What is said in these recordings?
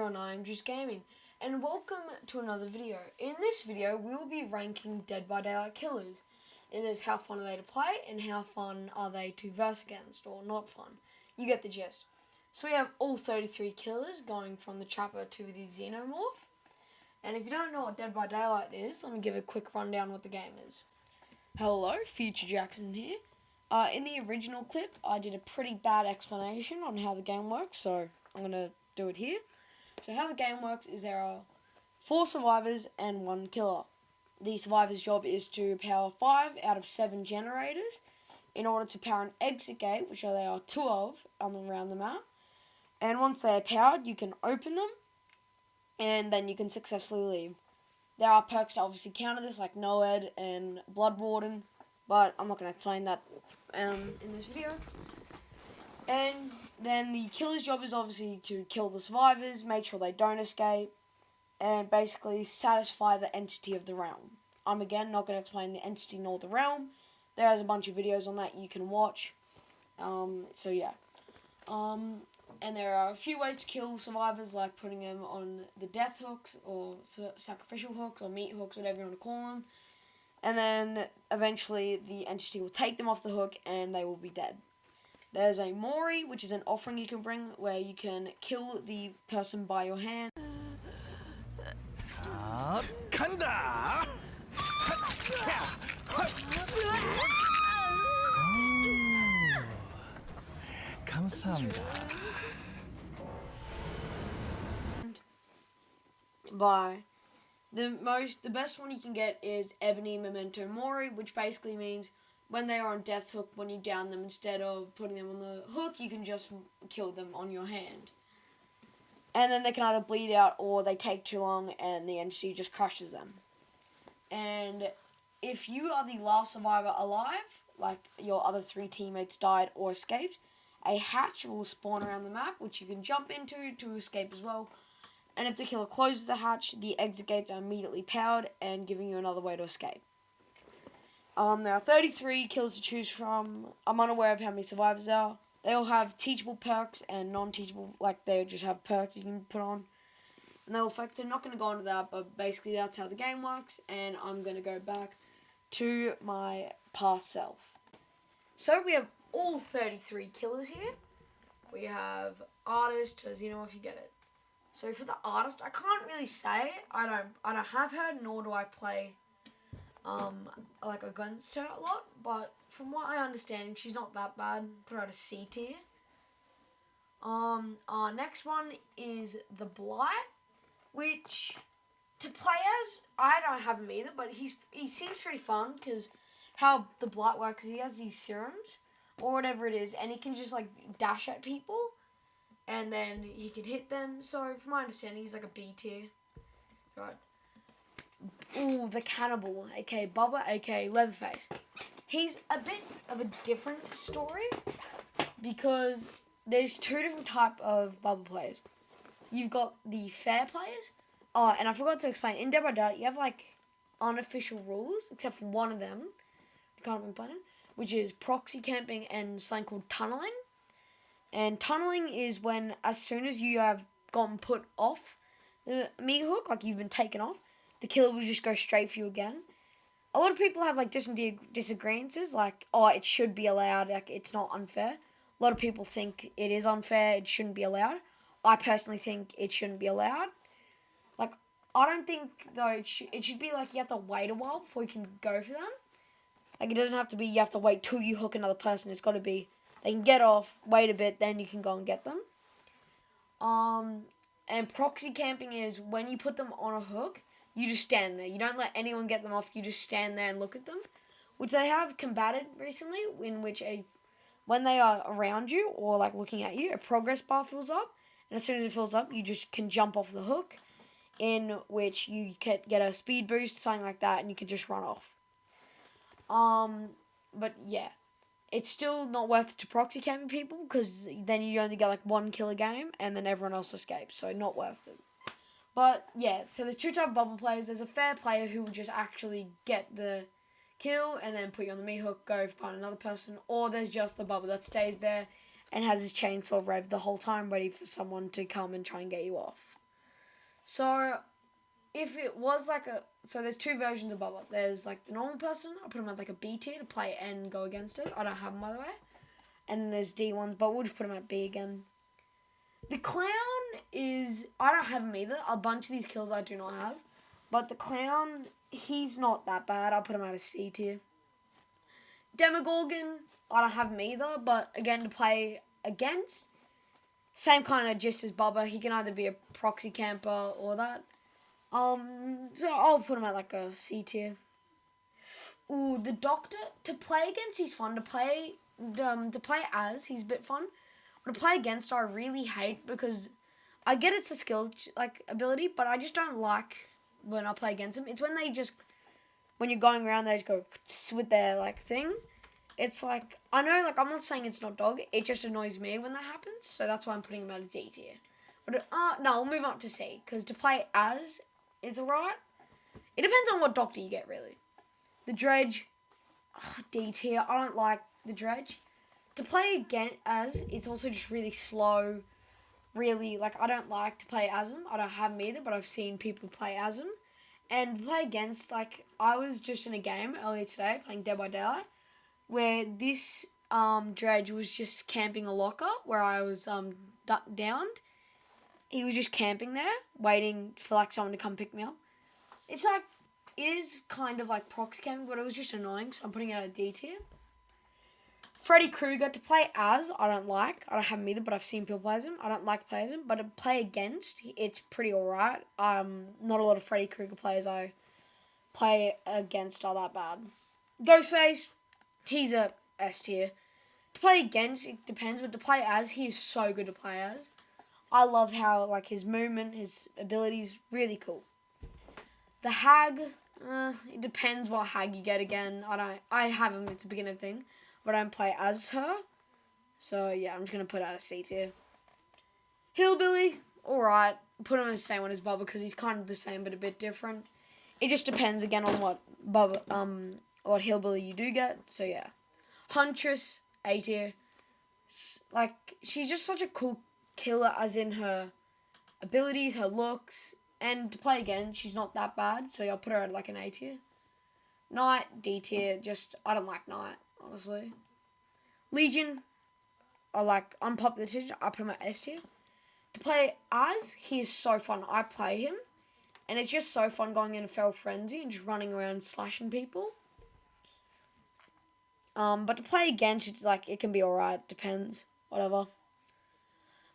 everyone, I'm Juice Gaming, and welcome to another video. In this video, we will be ranking Dead by Daylight killers. It is how fun are they to play, and how fun are they to verse against, or not fun. You get the gist. So we have all 33 killers, going from the Trapper to the Xenomorph. And if you don't know what Dead by Daylight is, let me give a quick rundown what the game is. Hello, Future Jackson here. In the original clip, I did a pretty bad explanation on how the game works, so I'm going to do it here. So how the game works is there are 4 survivors and 1 killer. The survivor's job is to power 5 out of 7 generators in order to power an exit gate, which there are 2 of around the map. And once they are powered, you can open them, and then you can successfully leave. There are perks to obviously counter this, like NOED and Blood Warden, but I'm not going to explain that in this video. And then the killer's job is obviously to kill the survivors, make sure they don't escape, and basically satisfy the entity of the realm. I'm again not going to explain the entity nor the realm. There's a bunch of videos on that you can watch. So yeah. And there are a few ways to kill survivors, like putting them on the death hooks, or sacrificial hooks, or meat hooks, whatever you want to call them. And then eventually the entity will take them off the hook and they will be dead. There's a Mori, which is an offering you can bring, where you can kill the person by your hand. 간다. 감사합니다. By the best one you can get is Ebony Memento Mori, which basically means when they are on death hook, when you down them, instead of putting them on the hook, you can just kill them on your hand. And then they can either bleed out or they take too long and the entity just crushes them. And if you are the last survivor alive, like your other 3 teammates died or escaped, a hatch will spawn around the map, which you can jump into to escape as well. And if the killer closes the hatch, the exit gates are immediately powered and giving you another way to escape. There are 33 kills to choose from. I'm unaware of how many survivors there are. They all have teachable perks and non-teachable, like they just have perks you can put on. And they'll affect it. I'm not going to go into that, but basically that's how the game works. And I'm going to go back to my past self. So we have all 33 killers here. We have Artist, Xenomorph, you get it. So for the Artist, I can't really say. I don't have her, nor do I play like against her a lot. But from what I understand, she's not that bad. Put her at a C tier. Our next one is the Blight, which to play as, I don't have him either, but he seems pretty fun because how the Blight works is he has these serums or whatever it is, and he can just like dash at people. And then he can hit them. So, from my understanding, he's like a B tier. Right. Ooh, the Cannibal, aka Bubba, aka Leatherface. He's a bit of a different story because there's 2 different type of Bubba players. You've got the fair players. Oh, and I forgot to explain. In Dead by Daylight, you have like unofficial rules, except for one of them. You can't even play them, which is proxy camping and something called tunneling. And tunneling is when, as soon as you have gotten put off the meat hook, like you've been taken off, the killer will just go straight for you again. A lot of people have like disagreements, like, oh, it should be allowed, like it's not unfair. A lot of people think it is unfair, it shouldn't be allowed. I personally think it shouldn't be allowed. Like, I don't think, though, it should be like you have to wait a while before you can go for them. Like, it doesn't have to be you have to wait till you hook another person. It's got to be they can get off, wait a bit, then you can go and get them. And proxy camping is when you put them on a hook, you just stand there. You don't let anyone get them off. You just stand there and look at them, which they have combated recently, in which when they are around you or like looking at you, a progress bar fills up, and as soon as it fills up, you just can jump off the hook, in which you can get a speed boost, something like that, and you can just run off. But yeah. It's still not worth it to proxy camping people because then you only get like 1 kill a game and then everyone else escapes, so not worth it. But yeah, so there's 2 types of bubble players. There's a fair player who will just actually get the kill and then put you on the meat hook, go find another person, or there's just the bubble that stays there and has his chainsaw rev the whole time ready for someone to come and try and get you off. So if it was like so there's two versions of Bubba. There's like the normal person. I put him at like a B tier to play and go against it. I don't have him, by the way. And then there's D ones, but we'll just put him at B again. The clown is, I don't have him either. A bunch of these kills I do not have. But the clown, he's not that bad. I'll put him at a C tier. Demogorgon, I don't have him either. But again, to play against, same kind of gist as Bubba. He can either be a proxy camper or that. So I'll put him at like a C tier. Ooh, the Doctor, to play against, he's fun. To play as, he's a bit fun. But to play against, I really hate, because I get it's a skill ability, but I just don't like when I play against them. It's when they just, when you're going around, they just go with their like thing. It's like, I know, like, I'm not saying it's not dog. It just annoys me when that happens. So that's why I'm putting him at a D tier. But no, we'll move on to C, because to play as is alright. It depends on what Doctor you get, really. The Dredge, D tier. I don't like the Dredge. To play again as, it's also just really slow. Really, like, I don't like to play as him. I don't have him either, but I've seen people play as him. And play against, like, I was just in a game earlier today playing Dead by Daylight, where this Dredge was just camping a locker where I was downed. He was just camping there, waiting for like someone to come pick me up. It's like, it is kind of like prox camping, but it was just annoying, so I'm putting it at a D tier. Freddy Krueger, to play as, I don't like. I don't have him either, but I've seen people play as him. I don't like to play as him, but to play against, it's pretty alright. Not a lot of Freddy Krueger players I play against are that bad. Ghostface, he's a S tier. To play against, it depends, but to play as, he is so good to play as. I love how, like, his movement, his abilities, really cool. The Hag, it depends what Hag you get again. I have him, it's a beginner thing, but I don't play as her. So, yeah, I'm just going to put out a C tier. Hillbilly, alright. Put him in the same one as Bubba, because he's kind of the same, but a bit different. It just depends, again, on what Hillbilly you do get. So, yeah. Huntress, A tier. Like, she's just such a cool killer, as in her abilities, her looks, and to play again, she's not that bad, so I'll put her at like an A tier. Knight, D tier, just, I don't like Knight, honestly. Legion, I like unpopular decision, I put him at S tier. To play as, he is so fun, I play him, and it's just so fun going into Feral Frenzy and just running around slashing people. But to play against, it's like, it can be alright, depends, whatever.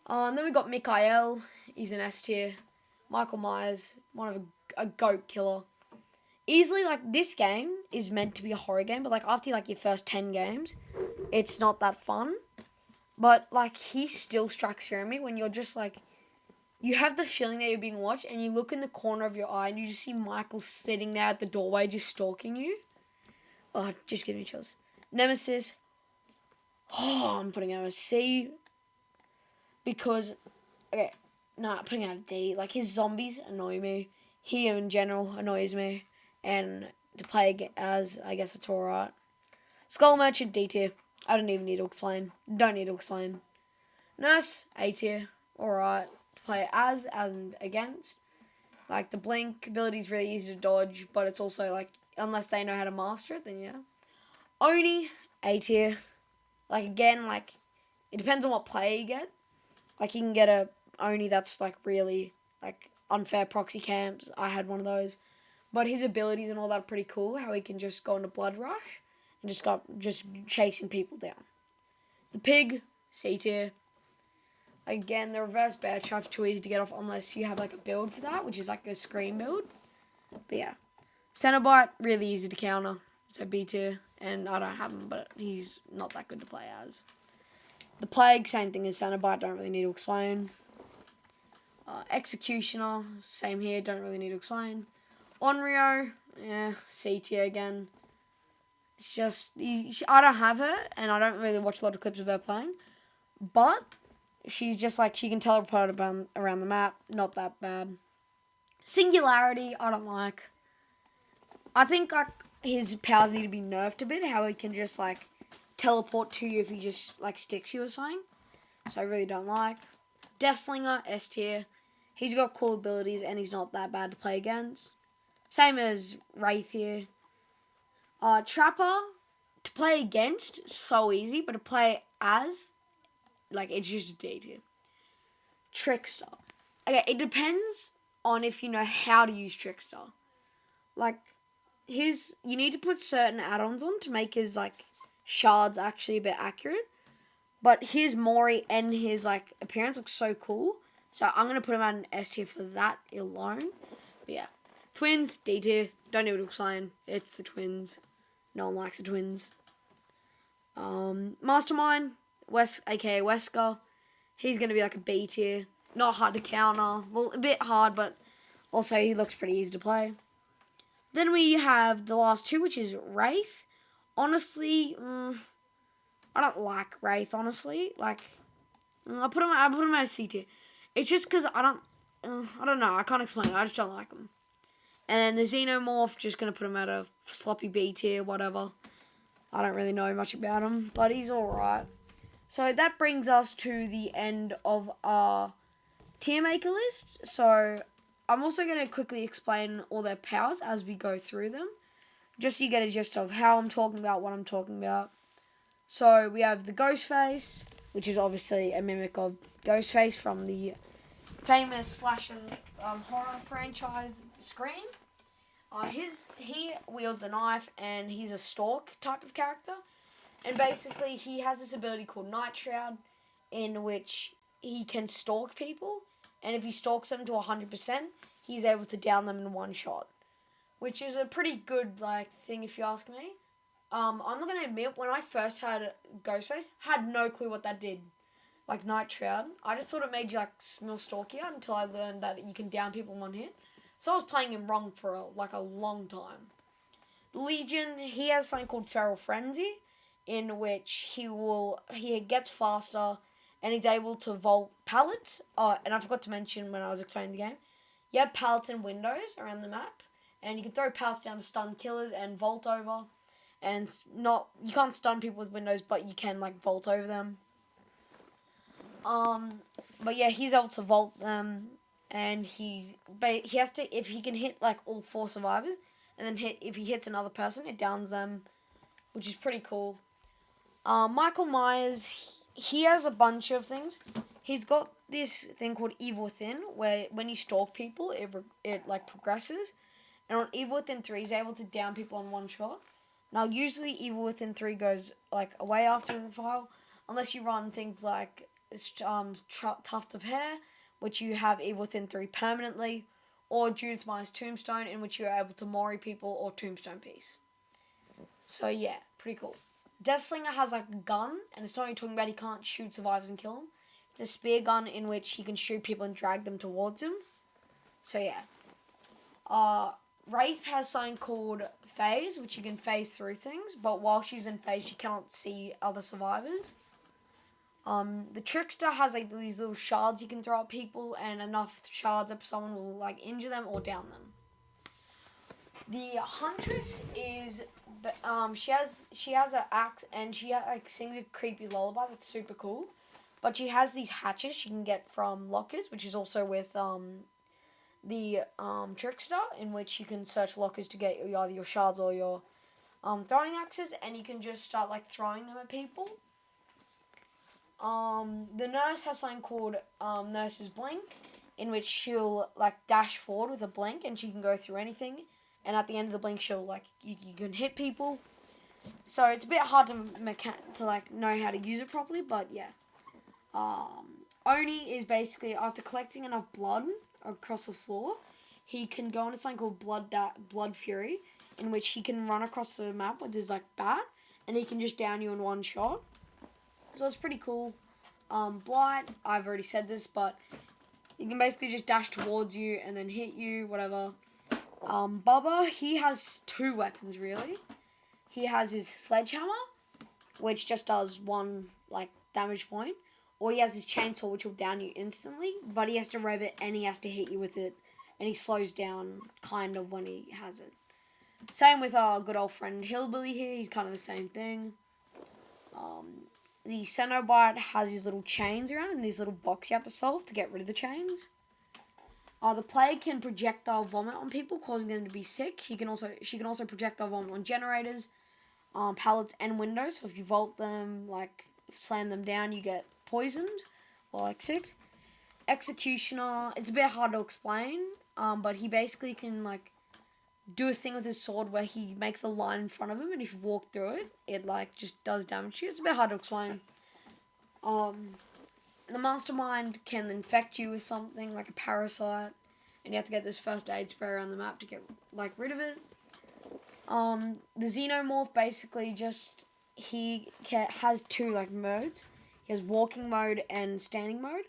Then we got Mikael. He's an S tier. Michael Myers, one of a goat killer. Easily, like, this game is meant to be a horror game, but, like, after, like, your first 10 games, it's not that fun. But, like, he still strikes fear in me when you're just, like, you have the feeling that you're being watched, and you look in the corner of your eye, and you just see Michael sitting there at the doorway just stalking you. Oh, just give me chills. Nemesis. Oh, I'm putting him a C. Because, okay, I'm putting out a D. Like, his zombies annoy me. He, in general, annoys me. And to play as, I guess it's alright. Skull Merchant, D tier. I don't even need to explain. Don't need to explain. Nurse, A tier. Alright. To play as and against. Like, the blink ability is really easy to dodge, but it's also, like, unless they know how to master it, then yeah. Oni, A tier. Like, again, like, it depends on what player you get. Like, you can get a Oni that's, like, really, like, unfair proxy camps. I had one of those. But his abilities and all that are pretty cool. How he can just go into Blood Rush and just chasing people down. The Pig, C tier. Again, the reverse bear trap's too easy to get off unless you have, like, a build for that, which is, like, a Scream build. But, yeah. Cenobite, really easy to counter. So, B tier. And I don't have him, but he's not that good to play as. The Plague, same thing as Cenobite, don't really need to explain. Executioner, same here, don't really need to explain. Onryo, yeah, C tier again. It's just, I don't have her, and I don't really watch a lot of clips of her playing. But, she's just like, she can teleport around the map, not that bad. Singularity, I don't like. I think, like, his powers need to be nerfed a bit, how he can just, like, teleport to you if he just, like, sticks you or something. So I really don't like. Deathslinger, S tier. He's got cool abilities and he's not that bad to play against. Same as Wraith here. Trapper, to play against, so easy, but to play as, like, it's just a D tier. Trickster. Okay, it depends on if you know how to use Trickster. Like, you need to put certain add-ons on to make his, like, shards actually a bit accurate. But his Mori and his, like, appearance looks so cool. So I'm going to put him at an S tier for that alone. But yeah. Twins, D tier. Don't need to explain. It's the twins. No one likes the twins. Mastermind, aka Wesker. He's going to be like a B tier. Not hard to counter. Well, a bit hard, but also he looks pretty easy to play. Then we have the last two, which is Wraith. Honestly, I don't like Wraith, honestly. Like, I put him at a C tier. It's just because I don't know. I can't explain it. I just don't like him. And then the Xenomorph, just going to put him at a sloppy B tier, whatever. I don't really know much about him, but he's alright. So that brings us to the end of our tier maker list. So I'm also going to quickly explain all their powers as we go through them. Just so you get a gist of how I'm talking about, what I'm talking about. So we have the Ghostface, which is obviously a mimic of Ghostface from the famous slasher horror franchise Scream. He wields a knife and he's a stalk type of character. And basically he has this ability called Night Shroud in which he can stalk people. And if he stalks them to 100%, he's able to down them in one shot. Which is a pretty good thing if you ask me. I'm not going to admit, when I first had Ghostface, I had no clue what that did. Like Night Shroud. I just thought it made you more stalkier until I learned that you can down people in one hit. So I was playing him wrong for a long time. Legion, he has something called Feral Frenzy, in which he gets faster and he's able to vault pallets. And I forgot to mention when I was explaining the game, you have pallets and windows around the map, and you can throw pallets down to stun killers and vault over. And you can't stun people with windows, but you can vault over them. But yeah, he's able to vault them. And he has to, if he can hit all 4 survivors, and then if he hits another person, it downs them, which is pretty cool. Michael Myers, he has a bunch of things. He's got this thing called Evil Within, where when you stalk people, it progresses. And on Evil Within 3, he's able to down people in one shot. Now, usually Evil Within 3 goes away after a while, unless you run things like Tuft of Hair, which you have Evil Within 3 permanently, or Judith Meyer's Tombstone, in which you're able to Mori people, or Tombstone Piece. So yeah, pretty cool. Deathslinger has a gun, and it's not only talking about he can't shoot survivors and kill them. It's a spear gun in which he can shoot people and drag them towards him. So yeah. Wraith has something called Phase, which you can phase through things, but while she's in phase, she cannot see other survivors. The Trickster has these little shards you can throw at people, and enough shards that someone will injure them or down them. The Huntress is she has an axe, and she sings a creepy lullaby that's super cool. But she has these hatches she can get from lockers, which is also with the Trickster, in which you can search lockers to get either your shards or your throwing axes, and you can just start throwing them at people. The Nurse has something called Nurse's Blink, in which she'll dash forward with a blink, and she can go through anything. And at the end of the blink, she'll you can hit people. So it's a bit hard to know how to use it properly, but yeah. Oni is basically, after collecting enough blood across the floor, he can go into something called Blood Fury, in which he can run across the map with his bat, and he can just down you in one shot. So it's pretty cool. Blight, I've already said this, but he can basically just dash towards you and then hit you, whatever. Bubba, he has 2 weapons, really. He has his Sledgehammer, which just does 1, damage point. Or he has his Chainsaw, which will down you instantly, but he has to rev it and he has to hit you with it. And he slows down, kind of, when he has it. Same with our good old friend Hillbilly here. He's kind of the same thing. The Cenobite has these little chains around and these little boxes you have to solve to get rid of the chains. The player can projectile vomit on people, causing them to be sick. She can also projectile vomit on generators, pallets, and windows. So if you vault them, like slam them down, you get poisoned or like sick. Executioner, it's a bit hard to explain, but he basically can like do a thing with his sword where he makes a line in front of him, and if you walk through it, it like just does damage to you. It's a bit hard to explain. The mastermind can infect you with something like a parasite, and you have to get this first aid spray around the map to get like rid of it. The xenomorph basically just has two like modes. He has walking mode and standing mode.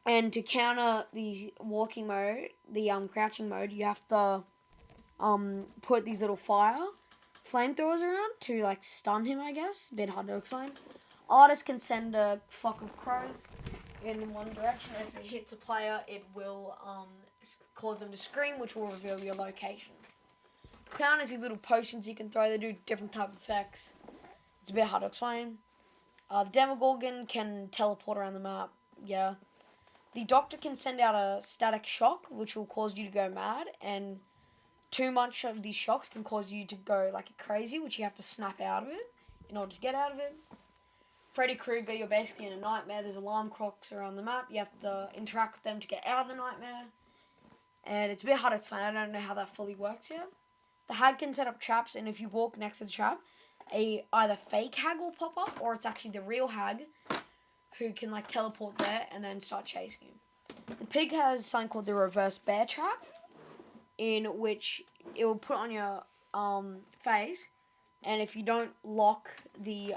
And to counter the walking mode, the crouching mode, you have to put these little flamethrowers around to like stun him, I guess. A bit hard to explain. Artist can send a flock of crows in one direction. If it hits a player, it will cause them to scream, which will reveal your location. Clown has these little potions you can throw. They do different type of effects. It's a bit hard to explain. The Demogorgon can teleport around the map. Yeah. The Doctor can send out a static shock, which will cause you to go mad, and too much of these shocks can cause you to go like crazy, which you have to snap out of it in order to get out of it. Freddy Krueger, you're basically in a nightmare. There's alarm clocks around the map. You have to interact with them to get out of the nightmare. And it's a bit hard to explain. I don't know how that fully works yet. The hag can set up traps, and if you walk next to the trap, either fake hag will pop up, or it's actually the real hag who can like teleport there and then start chasing you. The pig has something called the reverse bear trap, in which it will put on your face, and if you don't lock the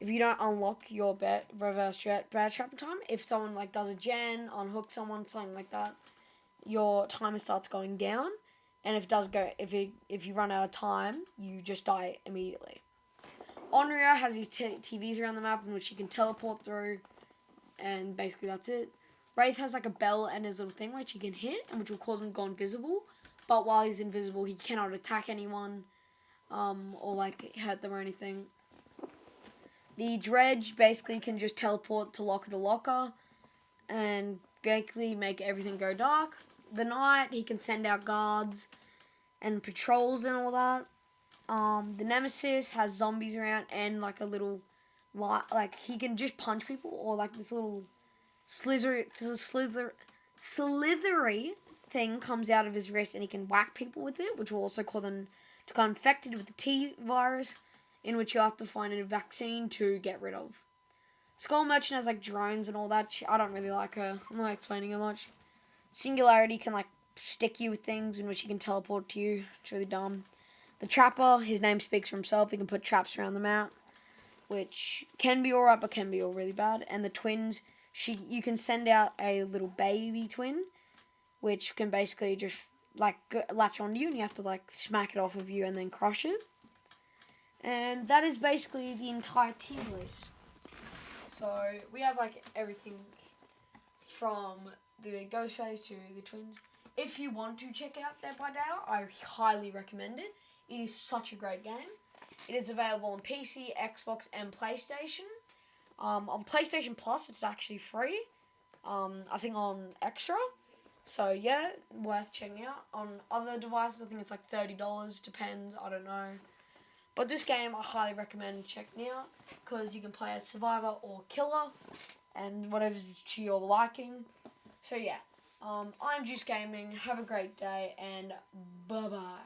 if you don't unlock your reverse bear trap in time, if someone like does a gen, unhook someone, something like that, your timer starts going down, and if you run out of time, you just die immediately. Onryo has these TVs around the map in which you can teleport through, and basically that's it. Wraith has like a bell and his little thing which he can hit, and which will cause him to go invisible. But while he's invisible, he cannot attack anyone, or like hurt them or anything. The Dredge basically can just teleport to locker to locker, and basically make everything go dark. The Knight, he can send out guards and patrols and all that. The Nemesis has zombies around and like a little, like he can just punch people, or like this little slithery thing comes out of his wrist, and he can whack people with it, which will also cause them to become infected with the T virus, in which you have to find a vaccine to get rid of. Skull Merchant has like drones and all that. I don't really like her. I'm not explaining her much. Singularity can like stick you with things, in which he can teleport to you. It's really dumb. The Trapper, his name speaks for himself. He can put traps around the map, which can be alright, but can be all really bad. And the Twins, you can send out a little baby twin, which can basically just like latch onto you, and you have to like smack it off of you and then crush it. And that is basically the entire team list. So we have like everything from the Ghostface to the Twins. If you want to check out Dead by Daylight, I highly recommend it. It is such a great game. It is available on PC, Xbox, and PlayStation. On PlayStation Plus, it's actually free. I think on Extra. So yeah, worth checking out. On other devices, I think it's like $30. Depends. I don't know. But this game, I highly recommend checking out, because you can play as survivor or killer, and whatever's to your liking. So yeah, I'm Juice Gaming. Have a great day, and bye bye.